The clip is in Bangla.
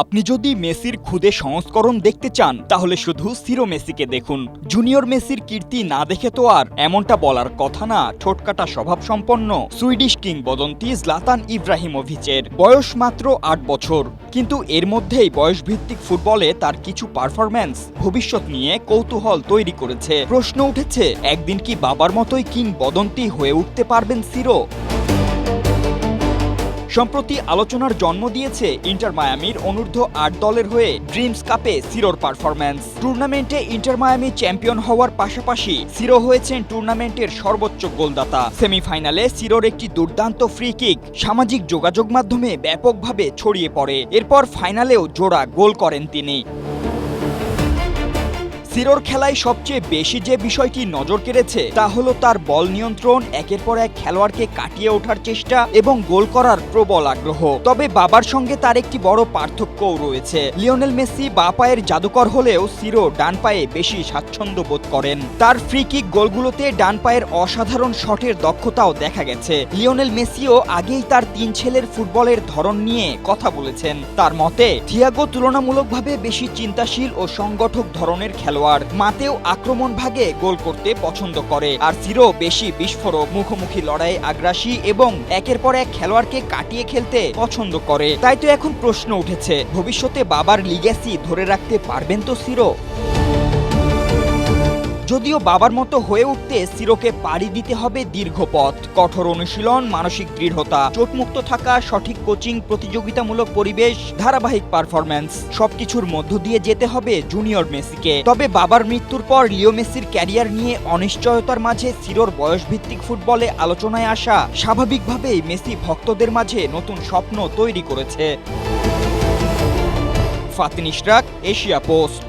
আপনি যদি মেসির খুদে সংস্করণ দেখতে চান তাহলে শুধু সিরো মেসিকে দেখুন। জুনিয়র মেসির কীর্তি না দেখে তো আর এমনটা বলার কথা না ঠোঁটকাটা স্বভাব সম্পন্ন সুইডিশ কিংবদন্তি জলাতান ইব্রাহিমোভিচের। বয়স মাত্র ৮ বছর, কিন্তু এর মধ্যেই বয়সভিত্তিক ফুটবলে তার কিছু পারফরম্যান্স ভবিষ্যৎ নিয়ে কৌতূহল তৈরি করেছে। প্রশ্ন উঠেছে, একদিন কি বাবার মতোই কিংবদন্তি হয়ে উঠতে পারবেন সিরো? সম্প্রতি আলোচনার জন্ম দিয়েছে ইন্টার মায়ামির অনূর্ধ্ব-৮ দলের হয়ে ড্রিমস কাপে সিরোর পারফরম্যান্স। টুর্নামেন্টে ইন্টার মায়ামি চ্যাম্পিয়ন হওয়ার পাশাপাশি সিরো হয়েছেন টুর্নামেন্টের সর্বোচ্চ গোলদাতা। সেমিফাইনালে সিরোর একটি দুর্দান্ত ফ্রি কিক সামাজিক যোগাযোগ মাধ্যমে ব্যাপকভাবে ছড়িয়ে পড়ে। এরপর ফাইনালেও জোড়া গোল করেন তিনি। সিরোর খেলায় সবচেয়ে বেশি যে বিষয়টি নজর কেড়েছে তা হলো তার বল নিয়ন্ত্রণ, একের পর এক খেলোয়াড়কে কাটিয়ে ওঠার চেষ্টা এবং গোল করার প্রবল আগ্রহ। তবে বাবার সঙ্গে তার একটি বড় পার্থক্যও রয়েছে। লিওনেল মেসি বাঁ পায়ের জাদুকর হলেও সিরো ডান পায়ে বেশি স্বাচ্ছন্দ্য বোধ করেন। তার ফ্রি কিক গোলগুলোতে ডান পায়ের অসাধারণ শটের দক্ষতাও দেখা গেছে। লিওনেল মেসিও আগেই তার ৩ ছেলের ফুটবলের ধরন নিয়ে কথা বলেছেন। তার মতে থিয়াগো তুলনামূলকভাবে বেশি চিন্তাশীল ও সংগঠক ধরনের খেলোয়াড়। মাতেও আক্রমণ ভাগে গোল করতে পছন্দ করে, আর সিরো বেশি বিস্ফোরক, মুখোমুখি লড়াইয়ে আগ্রাসী এবং একের পর এক খেলোয়াড়কে কাটিয়ে খেলতে পছন্দ করে। তাই তো এখন প্রশ্ন উঠেছে, ভবিষ্যতে বাবার লিগ্যাসি ধরে রাখতে পারবেন তো সিরো? যদিও বাবার মতো হয়ে উঠতে সিরোকে পাড়ি দিতে হবে দীর্ঘ পথ। কঠোর অনুশীলন, মানসিক দৃঢ়তা, চোটমুক্ত থাকা, সঠিক কোচিং, প্রতিযোগিতামূলক পরিবেশ, ধারাবাহিক পারফরম্যান্স সবকিছুর মধ্য দিয়ে যেতে হবে জুনিয়র মেসিকে। তবে বাবার মৃত্যুর পর লিও মেসির ক্যারিয়ার নিয়ে অনিশ্চয়তার মাঝে সিরোর বয়সভিত্তিক ফুটবলে আলোচনায় আসা স্বাভাবিকভাবেই মেসি ভক্তদের মাঝে নতুন স্বপ্ন তৈরি করেছে। Fatin Ishraq, Asia post.